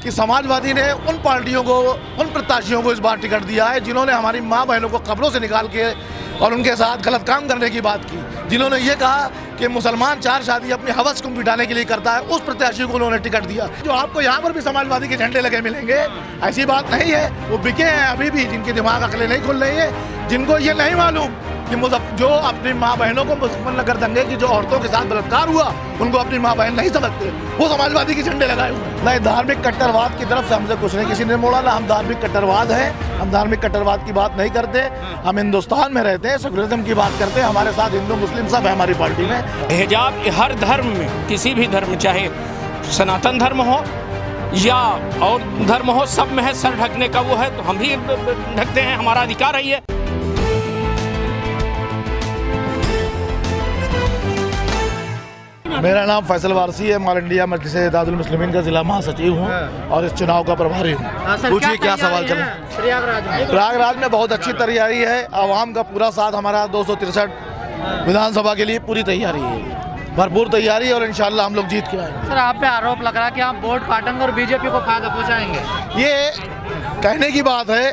कि समाजवादी ने उन पार्टियों को, उन प्रत्याशियों को इस बार टिकट दिया है जिन्होंने हमारी माँ बहनों को कब्रों से निकाल के और उनके साथ गलत काम करने की बात की, जिन्होंने ये कहा कि मुसलमान 4 शादी अपनी हवस को मिटाने के लिए करता है, उस प्रत्याशी को उन्होंने टिकट दिया। जो आपको यहाँ पर भी समाजवादी के झंडे लगे मिलेंगे, ऐसी बात नहीं है। वो बिके हैं अभी भी, जिनके दिमाग अकलें नहीं खुल रही है, जिनको ये नहीं मालूम कि जो अपनी माँ बहनों को मुजफ्फरनगर दंगे की जो औरतों के साथ बलात्कार हुआ, उनको अपनी माँ बहन नहीं समझते, वो समाजवादी के झंडे लगाए हुए हैं। नहीं, धार्मिक कट्टरवाद की तरफ से हमसे कुछ नहीं किसी ने मोड़ा ना। हम धार्मिक कट्टरवाद है, हम धार्मिक कट्टरवाद की बात नहीं करते। हम हिंदुस्तान में रहते हैं, सेकुलरिज्म की बात करते हैं। हमारे साथ हिंदू मुस्लिम सब है हमारी पार्टी में। हिजाब हर धर्म में, किसी भी धर्म, चाहे सनातन धर्म हो या और धर्म हो, सब में है सर ढकने का वो है, तो हम भी ढकते हैं, हमारा अधिकार है ये। मेरा नाम फैसल वारसी है, ऑल इंडिया मजलिस इत्तेहादुल मुस्लिमीन का जिला महासचिव हूँ और इस चुनाव का प्रभारी हूँ। पूछिए क्या सवाल चल रहा है। प्रयागराज में बहुत अच्छी तैयारी है, आवाम का पूरा साथ, हमारा 263 विधानसभा के लिए पूरी तैयारी है, भरपूर तैयारी है और इंशाल्लाह हम लोग जीत के आएंगे। सर, आप पे आरोप लग रहा है कि आप वोट काटेंगे और बीजेपी को फायदा पहुँचाएंगे। ये कहने की बात है,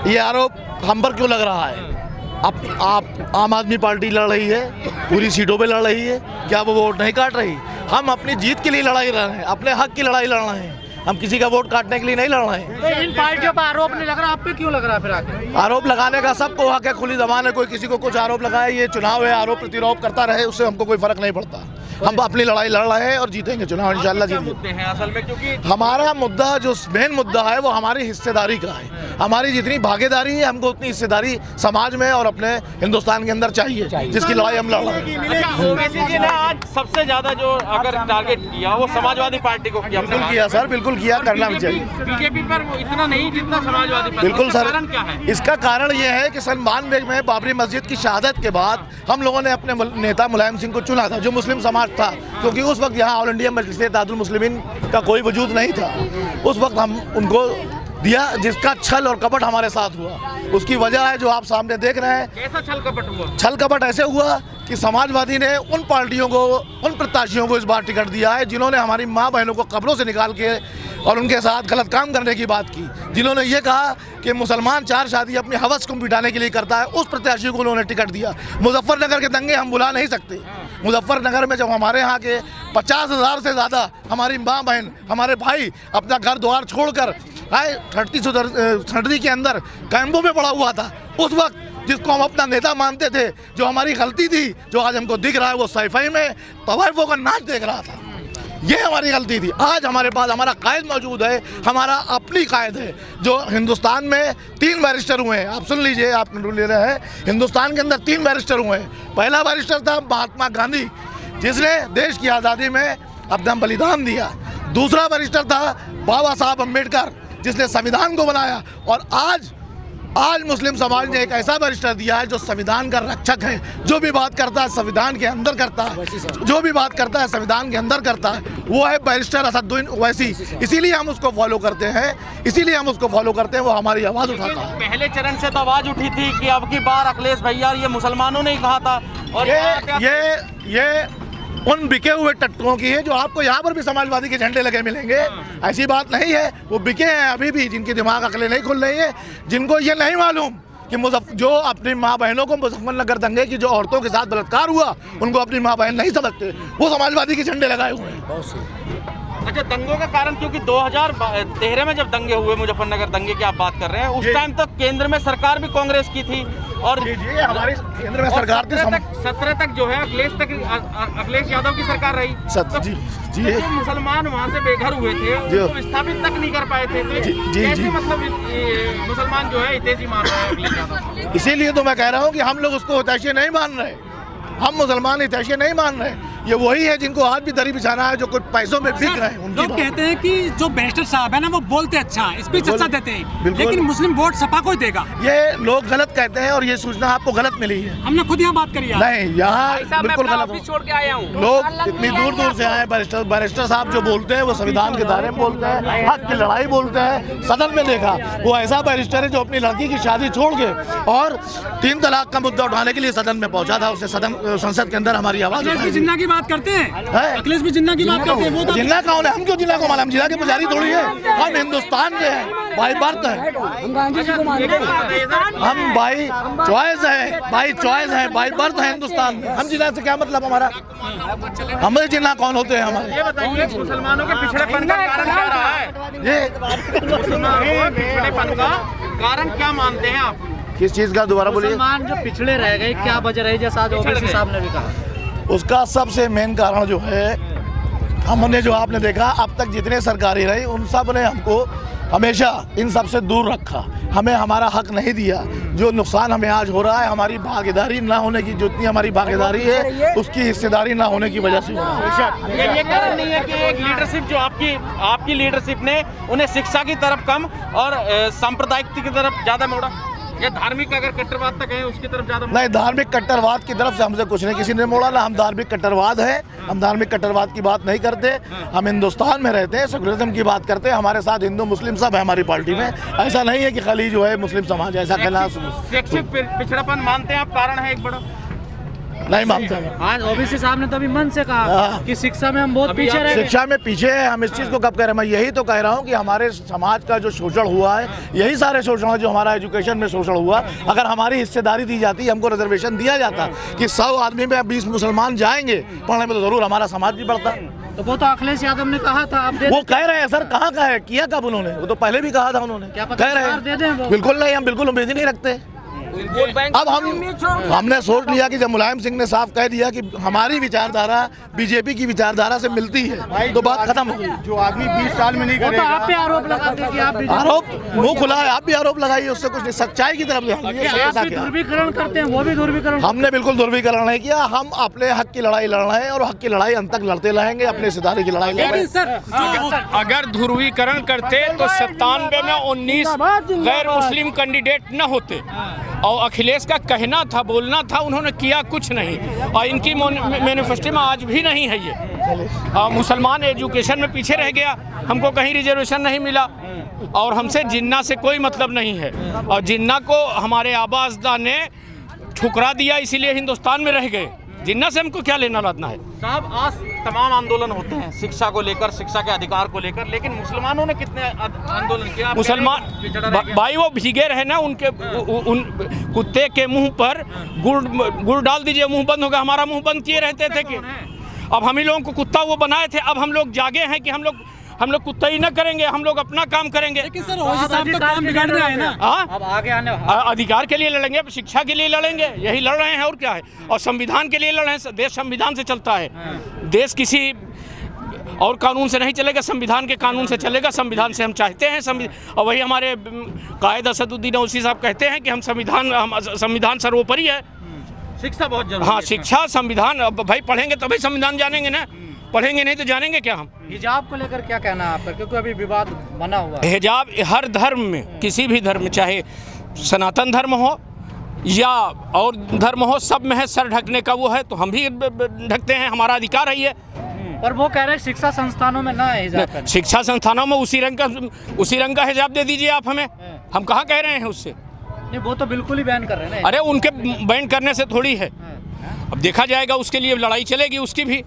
ये आरोप हम पर क्यों लग रहा है? आप आम आदमी पार्टी लड़ रही है, पूरी सीटों पे लड़ रही है, क्या वो वोट नहीं काट रही? हम अपनी जीत के लिए लड़ाई लड़ रहे हैं, अपने हक की लड़ाई लड़ रहे हैं, हम किसी का वोट काटने के लिए नहीं लड़ रहे हैं। तो इन पार्टियों पर आरोप नहीं लग रहा, आप पे क्यों लग रहा है? फिर आके आरोप लगाने का सबको हक है, खुली जबान है, कोई किसी को कुछ आरोप लगाए। ये चुनाव है, आरोप प्रतिरोप करता रहे, उससे हमको कोई फर्क नहीं पड़ता। हम अपनी लड़ाई लड़ रहे हैं और जीतेंगे चुनाव इंशाल्लाह जीतेंगे। असल में क्योंकि हमारा मुद्दा, जो मेन मुद्दा है, वो हमारी हिस्सेदारी का है। हमारी जितनी भागीदारी है, हमको उतनी हिस्सेदारी समाज में और अपने हिंदुस्तान के अंदर चाहिए, जिसकी लड़ाई हम लड़ रहे हैं। ओवैसी जी ने आज सबसे ज्यादा जो अगर टारगेट किया वो समाजवादी पार्टी को किया। बिल्कुल किया सर, बिल्कुल किया, करना भी चाहिए। बीजेपी पर वो इतना नहीं जितना समाजवादी पर। बिल्कुल सर, कारण क्या है? इसका कारण ये है कि सन 92 में बाबरी मस्जिद की शहादत के बाद हम लोगों ने अपने नेता मुलायम सिंह को चुना था, जो मुस्लिम समाज था, क्योंकि उस वक्त यहाँ ऑल इंडिया मजलिस इत्तेहादुल मुस्लिमीन का कोई वजूद नहीं था। उस वक्त हम उनको दिया, जिसका छल और कपट हमारे साथ हुआ। उसकी वजह है जो आप सामने देख रहे हैं। कैसा छल कपट हुआ? छल कपट ऐसे हुआ कि समाजवादी ने उन पार्टियों को, उन प्रत्याशियों को इस बार टिकट दिया है जिन्होंने हमारी माँ बहनों को कब्रों से निकाल के और उनके साथ गलत काम करने की बात की, जिन्होंने ये कहा कि मुसलमान 4 शादी अपनी हवस को मिटाने के लिए करता है, उस प्रत्याशी को उन्होंने टिकट दिया। मुजफ्फरनगर के दंगे हम भुला नहीं सकते। मुजफ्फरनगर में जब हमारे यहाँ के 50,000 से ज़्यादा हमारी माँ बहन, हमारे भाई अपना घर द्वार छोड़कर आए, 30 के अंदर कैंपों में पड़ा हुआ था, उस वक्त जिसको हम अपना नेता मानते थे, जो हमारी गलती थी, जो आज हमको दिख रहा है, वो सैफई में तवाइफों का नाच देख रहा था, ये हमारी गलती थी। आज हमारे पास हमारा कायद मौजूद है, हमारा अपनी कायद है, जो हिंदुस्तान में 3 बैरिस्टर हुए हैं। आप सुन लीजिए, आप ले रहे हैं, हिंदुस्तान के अंदर 3 बैरिस्टर हुए हैं। पहला बैरिस्टर था महात्मा गांधी, जिसने देश की आज़ादी में अपना बलिदान दिया। दूसरा बैरिस्टर था बाबा साहब अम्बेडकर, जिसने संविधान को बनाया। और आज मुस्लिम समाज ने एक ऐसा बैरिस्टर दिया है जो संविधान का रक्षक है, जो भी बात करता है संविधान के अंदर करता है, जो भी बात करता है संविधान के अंदर करता है, वो है बैरिस्टर असदुद्दीन ओवैसी। इसीलिए हम उसको फॉलो करते हैं, वो हमारी आवाज़ उठाता है। पहले चरण से तो आवाज उठी थी कि अब की बार अखिलेश भैया, ये मुसलमानों ने ही कहा था। और ये उन बिके हुए टट्टुओं की है, जो आपको यहाँ पर भी समाजवादी के झंडे लगे मिलेंगे। ऐसी बात नहीं है, वो बिके हैं अभी भी, जिनके दिमाग अकलें नहीं खुल रही है, जिनको ये नहीं मालूम कि जो अपनी माँ बहनों को मुजफ्फरनगर दंगे की जो औरतों के साथ बलात्कार हुआ, उनको अपनी माँ बहन नहीं समझते, वो समाजवादी के झंडे लगाए हुए हैं। अच्छा, दंगों का कारण, क्योंकि 2013 में जब दंगे हुए, मुजफ्फरनगर दंगे की आप बात कर रहे हैं, उस टाइम तक केंद्र में सरकार भी कांग्रेस की थी और हमारी केंद्र में सरकार थी। 17 तक जो है अखिलेश यादव की सरकार रही। तो मुसलमान वहाँ से बेघर हुए थे, उनको स्थापित तक नहीं कर पाए थे। कैसे मतलब मुसलमान जो है हितैषी मान रहे हैं अखिलेश यादव? इसीलिए तो मैं कह रहा हूँ कि हम लोग उसको हितैषी नहीं मान रहे, हम मुसलमान हितैषी नहीं मान रहे। ये वही है जिनको आज भी दरी बिछाना है, जो कुछ पैसों में बिक रहे हैं। लोग कहते हैं कि जो बैरिस्टर साहब है ना, वो बोलते अच्छा, स्पीच अच्छा देते हैं, लेकिन मुस्लिम वोट सपा को ही देगा। ये लोग गलत कहते हैं और ये सूचना आपको गलत मिली है। हमने खुद यहाँ बात करी है। नहीं, यहाँ बिल्कुल गलत छोड़ के आया हूँ। लोग इतनी दूर से आए। बैरिस्टर साहब जो बोलते हैं वो संविधान के दायरे में बोलते हैं, हक की लड़ाई बोलते हैं। सदन में देखा, वो ऐसा बैरिस्टर है जो अपनी लड़की की शादी छोड़ के और 3 तलाक का मुद्दा उठाने के लिए सदन में पहुंचा था। उसने संसद के अंदर हमारी आवाज बात करते हैं, है? अखिलेश भी जिन्ना की बात करते हैं। वो तो जिन्ना कौन है? हम क्यों जिन्ना को मालूम? हम जिन्ना के पुजारी थोड़ी है, हम हिंदुस्तान के हैं, बाई बर्थ है, हम बाई चॉइस है, बाई चॉइस है, बाई बर्थ है हिंदुस्तान में। हम जिन्ना से क्या मतलब हमारा? हमारे जिन्ना कौन होते हैं हमारे? ये बताइए मुसलमानों के पिछड़ेपन का कारण क्या रहा है? ये मुसलमानों के पिछड़ेपन का कारण क्या मानते हैं आप? किस चीज का? दोबारा बोलिए। मुसलमान जो पिछड़े रह गए, क्या वजह रही, जैसा आज ओवैसी साहब ने भी कहा? उसका सबसे मेन कारण जो है, हमने जो आपने देखा अब तक जितने सरकारी रही उन सब ने हमको हमेशा इन सब से दूर रखा, हमें हमारा हक नहीं दिया। जो नुकसान हमें आज हो रहा है हमारी भागीदारी ना होने की, जितनी हमारी भागीदारी है उसकी हिस्सेदारी ना होने की वजह से हो रहा है। ये कारण नहीं है कि एक लीडरशिप जो आपकी लीडरशिप ने उन्हें शिक्षा की तरफ कम और सांप्रदायिक की तरफ ज्यादा मोड़ा, या धार्मिक अगर कट्टरवाद तक है उसकी तरफ ज्यादा मोड़ा? नहीं, धार्मिक कट्टरवाद की तरफ से हमसे कुछ नहीं किसी ने मोड़ा, ना हम धार्मिक कट्टरवाद है, हम धार्मिक कट्टरवाद की बात नहीं करते। हम हिंदुस्तान में रहते हैं, सेकुलरिज्म की बात करते हैं। हमारे साथ हिंदू मुस्लिम सब है हमारी पार्टी में। ऐसा नहीं है कि खाली जो है मुस्लिम समाज, ऐसा कहना शैक्षिक पिछड़ापन मानते हैं आप कारण है एक बड़ा? नहीं मानते। आज ओबीसी साहब ने तो अभी मन से कहा कि शिक्षा में हम बहुत पीछे रह गए। शिक्षा में पीछे है, हम इस चीज़ को कब कह रहे हैं? मैं यही तो कह रहा हूँ कि हमारे समाज का जो शोषण हुआ है, यही सारे शोषण है जो हमारा एजुकेशन में शोषण हुआ। अगर हमारी हिस्सेदारी दी जाती, हमको रिजर्वेशन दिया जाता कि 100 आदमी में 20 मुसलमान जाएंगे पढ़ने में, तो जरूर हमारा समाज भी बढ़ता। तो वो तो अखिलेश यादव ने कहा था, आप दे वो कह रहे हैं सर, कहाँ का है, किया कब उन्होंने? वो तो पहले भी कहा था उन्होंने। क्या पता कह रहे सरकार दे दें वो? हैं बिल्कुल नहीं, हम बिल्कुल उम्मीद ही नहीं रखते। अब हमने सोच लिया कि जब मुलायम सिंह ने साफ कह दिया कि हमारी विचारधारा बीजेपी की विचारधारा से मिलती है, तो बात खत्म हो गई। जो आदमी 20 साल में नहीं वो तो करेगा, आप पे आरोप लगाते हैं कि आप BJP आरोप मुंह खुला है, आप भी आरोप लगाइए, उससे कुछ नहीं, सच्चाई की तरफ ध्यान दीजिए। आप सच्चा भी क्या है? ध्रुवीकरण करते हैं, वो भी ध्रुवीकरण। हमने बिल्कुल ध्रुवीकरण नहीं किया, हम अपने हक की लड़ाई लड़ रहे हैं और हक की लड़ाई अंत तक लड़ते रहेंगे, अपने सितारे की लड़ाई लड़ रहे लेकिन हैं। सर अगर ध्रुवीकरण करते तो 97 में 19 गैर मुस्लिम कैंडिडेट न होते, और अखिलेश का कहना था, बोलना था, उन्होंने किया कुछ नहीं, और इनकी मैनिफेस्टो में आज भी नहीं है ये। मुसलमान एजुकेशन में पीछे रह गया, हमको कहीं रिजर्वेशन नहीं मिला, और हमसे जिन्ना से कोई मतलब नहीं है, और जिन्ना को हमारे आबा अजदाद ने ठुकरा दिया, इसीलिए हिंदुस्तान में रह गए। जिन्ना से हमको क्या लेना लादना है? साहब आज तमाम आंदोलन होते हैं शिक्षा को लेकर, शिक्षा के अधिकार को लेकर, लेकिन मुसलमानों ने कितने आंदोलन किया? आप मुसलमान भाई वो भीगे रहे ना, उनके उन कुत्ते के मुंह पर गुड़ डाल दीजिए, मुंह बंद होगा। हमारा मुंह बंद किए रहते थे कि अब हम ही लोगों को कुत्ता वो बनाए थे, अब हम लोग जागे हैं कि हम लोग कुत्ता ही न करेंगे, हम लोग अपना काम करेंगे। लेकिन सर ओवैसी साहब तो काम बिगाड़ रहे हैं ना। हाँ, अब आगे आने अधिकार के लिए लड़ेंगे, शिक्षा के लिए लड़ेंगे, यही लड़ रहे हैं और क्या है। और संविधान के लिए लड़ रहे हैं, देश संविधान से चलता है, देश किसी और कानून से नहीं चलेगा, संविधान के कानून से चलेगा। संविधान से हम चाहते हैं, और वही हमारे कायद असदुद्दीन ओवैसी साहब कहते हैं कि हम संविधान सर्वोपरि है। शिक्षा बहुत जरूरी हाँ, है। शिक्षा संविधान, अब भाई पढ़ेंगे तभी संविधान जानेंगे ना, पढ़ेंगे नहीं तो जानेंगे क्या हम? हिजाब को लेकर क्या कहना है आपका, क्योंकि अभी विवाद बना हुआ है। हिजाब हर धर्म में, किसी भी धर्म में, चाहे सनातन धर्म हो या और धर्म हो, सब में है सर ढकने का वो है, तो हम भी ढकते हैं, हमारा अधिकार है ये। पर वो कह रहे हैं शिक्षा संस्थानों में ना है हिजाब करना। शिक्षा संस्थानों में उसी रंग का हिजाब दे दीजिए आप हमें, हम कहाँ कह रहे हैं उससे? नहीं, वो तो बिल्कुल ही बैन कर रहे हैं ना। अरे उनके बैन करने से थोड़ी है, अब देखा जाएगा, उसके लिए लड़ाई चलेगी उसकी भी।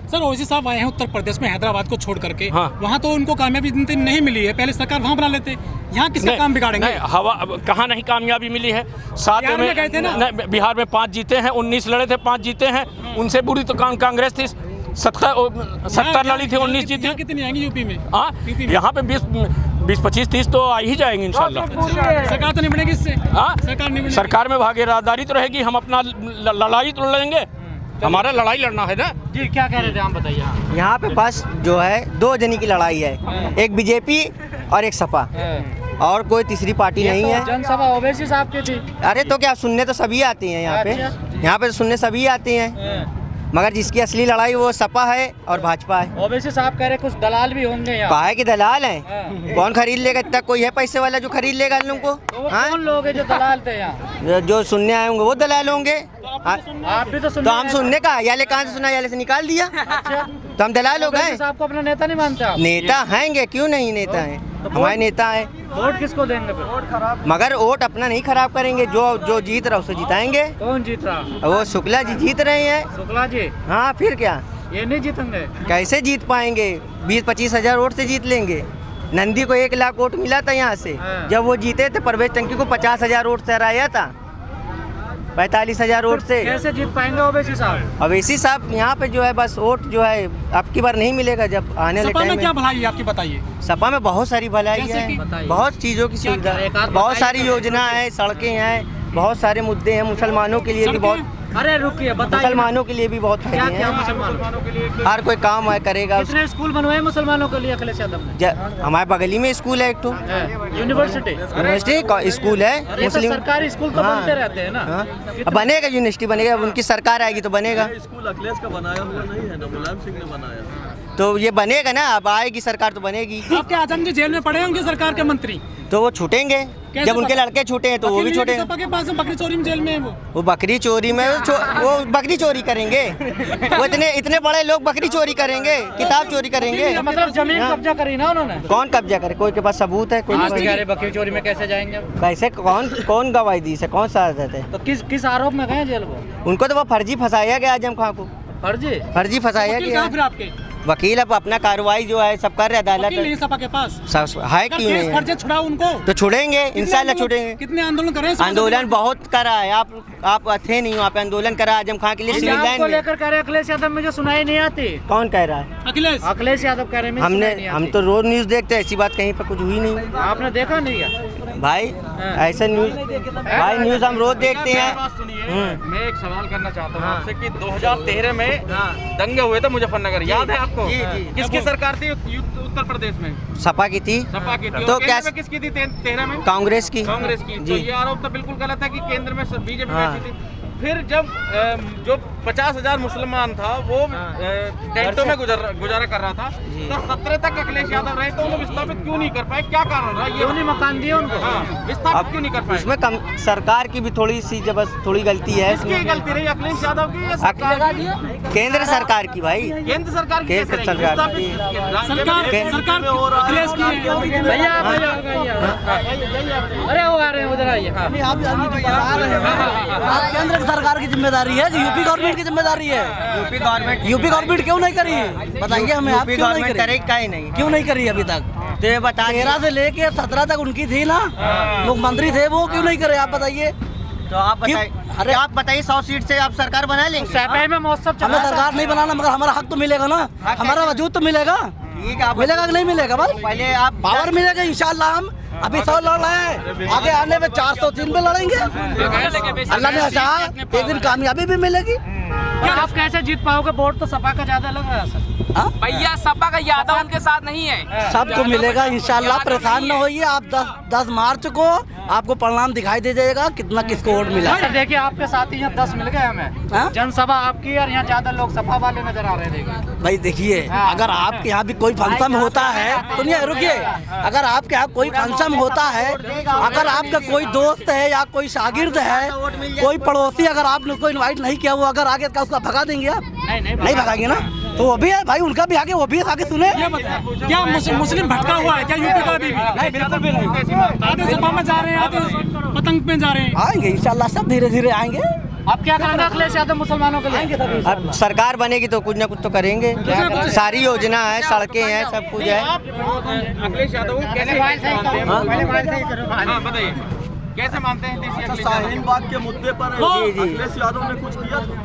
सर ओवैसी साहब आए हैं उत्तर प्रदेश में, हैदराबाद को छोड़ करके। हाँ। वहाँ तो उनको कामयाबी नहीं मिली है, पहले सरकार वहाँ बना लेते, यहाँ किसका काम बिगाड़ेंगे? नहीं, हवा कहाँ नहीं कामयाबी मिली है। 7 बिहार में गए थे ना? नहीं, बिहार में 5 जीते हैं, 19 लड़े थे, 5 जीते हैं। उनसे बुरी तो कांग्रेस थी, 70 लड़ी थी, 19 जीती। कितनी आएंगी यूपी में? हाँ, यहाँ पे 20-25-30 तो आ ही जाएंगे इंशाल्लाह। सरकार तो नहीं बनेगी इससे। हाँ, सरकार नहीं बनेगी। सरकार में भागीदारी तो रहेगी, हम अपना लड़ाई तो लड़ेंगे, हमारा लड़ाई लड़ना है ना। जी, क्या कह रहे थे आप बताइए। यहाँ पे बस जो है 2 जनी की लड़ाई है, एक बीजेपी और एक सपा, और कोई तीसरी पार्टी नहीं है। जनसभा ओवैसी साहब की थी। अरे तो क्या, सुनने तो सभी आते हैं यहाँ पे, यहाँ पे सुनने सभी आते हैं, मगर जिसकी असली लड़ाई वो सपा है और भाजपा है। ओवैसी साहब कह रहे कुछ दलाल भी होंगे यहाँ। काहे के दलाल हैं? कौन खरीद लेगा? इतना कोई है पैसे वाला जो खरीद लेगा इन लोगों को? तो वो कौन लोग हैं जो दलाल थे यहाँ? जो सुनने आए होंगे वो दलाल होंगे। आप भी तो तो हम सुनने का याले कहाँ से सुना, याले से निकाल दिया। तो हम दलाल लोग हैं। साहब को अपना नेता नहीं मानते आप? नेता हैंगे, क्यों नहीं नेता हैं, हमारे नेता हैं। वोट किसको देंगे फिर? मगर वोट अपना नहीं खराब करेंगे, जो जीत रहा उसे जिताएंगे। कौन जीत रहा? वो शुक्ला जी जीत रहे हैं। शुक्ला जी? हाँ, फिर क्या, ये नहीं जीतेंगे? कैसे जीत पाएंगे? 20-25 हज़ार वोट से जीत लेंगे। नंदी को 1 लाख वोट मिला था यहाँ से, जब वो जीते थे। परवेज टंकी को 50 हज़ार वोट से हराया था, 45 हज़ार वोट से। कैसे जीत पाएंगे ओवैसी साहब? ओवैसी साहब यहाँ पे जो है बस वोट जो है अब की बार नहीं मिलेगा, जब आने वाले सपा टाइम में में। क्या भलाई है आपकी, बताइए। सपा में बहुत सारी भलाई जैसे है, कि? बहुत चीज़ों की सुविधा है, बहुत सारी योजना है, सड़कें हैं, बहुत सारे मुद्दे हैं। मुसलमानों के लिए भी बहुत, अरे रुकिए, बताइए मुसलमानों के लिए भी बहुत क्या फायदे क्या हैं। मुसलमानों के लिए? हर कोई काम है करेगा। कितने स्कूल बनवाए मुसलमानों के लिए अखिलेश यादव ने? हमारे बगली में स्कूल है एक तो, यूनिवर्सिटी स्कूल है ये तो मुस्लिम। सरकारी स्कूल तो हाँ। बनते रहते हैं ना। हाँ, अब बनेगा, यूनिवर्सिटी बनेगा, अब उनकी सरकार आएगी तो बनेगा। स्कूल अखिलेश का बनाया हुआ नहीं है ना, मुलायम सिंह ने बनाया। तो ये बनेगा ना, अब आएगी सरकार तो बनेगी। आपके आजम जी जेल में पड़े होंगे सरकार के मंत्री, तो वो छूटेंगे, जब उनके लड़के छूटे हैं तो वो भी अखिलेश छूटेंगे। सपा के पास में बकरी चोरी में जेल में है वो बकरी चोरी में वो बकरी चोरी करेंगे। वो इतने बड़े लोग बकरी चोरी करेंगे, किताब चोरी करेंगे। मतलब जमीन हाँ। कब्जा करी ना उन्होंने? कौन कब्जा करे? कोई के पास सबूत है? कोई बकरी चोरी में कैसे जाएंगे? कैसे, कौन गवाही दी से, कौन सा है? तो किस आरोप में गए जेल को? उनको तो वो फर्जी फंसाया गया आजम खां को, फर्जी फंसाया वकील गया। कहाँ फिर आपके? वकील अब अपना कार्रवाई जो है सब कर रहे, वकील नहीं अदालत है सपा के पास? है, क्यों नहीं है? फर्जे छुड़ाओ उनको, तो छुड़ेंगे, इंशाल्लाह छुड़ेंगे। कितने आंदोलन कर रहे हैं? आंदोलन बहुत करा है, आप थे नहीं वहाँ पे, आंदोलन करा आजम खां के लिए सिविल लाइन को में। लेकर कह रहे अखिलेश यादव में जो सुनाई नहीं आती। कौन कह रहा है? अखिलेश यादव कह रहे हैं हम तो रोज न्यूज देखते हैं, ऐसी बात कहीं पर कुछ हुई नहीं आपने देखा नहीं है भाई, ऐसा न्यूज भाई, न्यूज हम रोज देखते हैं। मैं एक सवाल करना चाहता हूँ आपसे कि 2013 में दंगे हुए थे मुजफ्फरनगर, याद है आपको? किसकी सरकार थी उत्तर प्रदेश में? सपा की थी। सपा की थी। तो केंद्र क्या में किसकी थी 13 में? कांग्रेस की। कांग्रेस की। तो ये आरोप तो बिल्कुल गलत है कि केंद्र में बीजेपी बैठी थी। फिर जब जो 50,000 मुसलमान था वो टेंटों में गुजारा कर रहा था, तो 17 तक अखिलेश यादव रहे, तो उन्हें विस्थापित क्यों नहीं कर पाए? क्या कारण रहा? ये नहीं मकान दिए उनको, विस्थापित क्यों नहीं कर पाए? उसमें सरकार की भी थोड़ी सी थोड़ी गलती है। किसकी गलती रही, अखिलेश यादव की या सरकार की? केंद्र सरकार की भाई, केंद्र सरकार की। केंद्र सरकार की। सरकार अखिलेश की है। भैया अरे वो आ रहे हैं, उधर आइए। केंद्र सरकार की जिम्मेदारी है कि यूपी गवर्नमेंट की जिम्मेदारी है? यूपी गवर्नमेंट क्यों नहीं करी? बताइए हमें, आप क्यों नहीं करी? क्यों नहीं करी अभी तक? तो ये बता, 13 से लेके 17 तक उनकी थी ना, मुख्यमंत्री थे, वो क्यों नहीं करे? आप बताइए। तो आप बताइए, अरे आप बताइए 100 सीट से आप सरकार बना लेंगे? सैपाई में महोत्सव हमें सरकार नहीं बनाना, मगर हमारा हक तो मिलेगा ना, हमारा वजूद तो मिलेगा। मिलेगा कि नहीं मिलेगा? बस पहले आप पावर मिलेगा इंशाल्लाह। हम अभी 100 लड़ रहे हैं, आगे आने में 403 पे लड़ेंगे। अल्लाह ने चाहा एक दिन कामयाबी भी मिलेगी। क्या आप कैसे जीत पाओगे? वोट तो सपा का ज्यादा लग रहा है सर। भैया सपा का यादव उनके साथ नहीं है। सबको मिलेगा इंशाल्लाह, परेशान न होइए आप। 10 मार्च को आपको परिणाम दिखाई दे जाएगा कितना किसको वोट मिला। सर देखिए, आपके साथ ही यहाँ 10 मिल गए हमें। हाँ? जनसभा आपकी और यहाँ ज्यादा लोग सपा वाले नजर आ रहे हैं। भाई देखिए, अगर आपके यहाँ भी कोई फंक्शन होता है, सुनिए रुकिए, अगर आपके यहाँ कोई फंक्शन होता है, अगर आपका कोई दोस्त है या कोई शागिर्द है, कोई पड़ोसी, अगर आपने उसको इनवाइट नहीं किया, वो अगर आगे उसका भगा देंगे आप? नहीं भगाएंगे ना। तो वो भी है भाई, उनका भी आगे, वो भी आगे सुने। क्या मुस्लिम भटका हुआ है क्या यूपी का? अभी नहीं, बिल्कुल भी नहीं। आधे सपा में जा रहे हैं, आधे पतंग में जा रहे हैं। आएंगे इंशाल्लाह, सब धीरे धीरे आएंगे। अब क्या करेंगे अखिलेश यादव मुसलमानों के लिए? अब सरकार बनेगी तो कुछ ना कुछ तो करेंगे। सारी योजना है, सड़कें हैं, सब कुछ है। अखिलेश यादव को कैसे मानते हैं? हाँ, बताइए कैसे मानते हैं देशी अखिलेश यादव? शाहीन बाग के मुद्दे पर अखिलेश यादव ने कुछ किया था?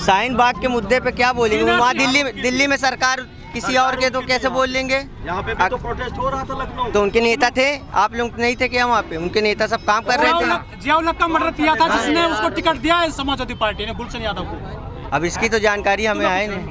शाहीन बाग के मुद्दे पे क्या बोलेंगे? वहाँ दिल्ली में सरकार किसी और के तो कैसे बोल लेंगे? यहाँ पे भी तो प्रोटेस्ट हो रहा था लखनऊ। तो उनके नेता थे, आप लोग नहीं थे क्या वहाँ पे? उनके नेता सब काम कर रहे थे। जियाउल का मर्डर किया था जिसने, उसको टिकट दिया है समाजवादी पार्टी ने, गुलशन यादव को। अब इसकी तो जानकारी हमें है नहीं।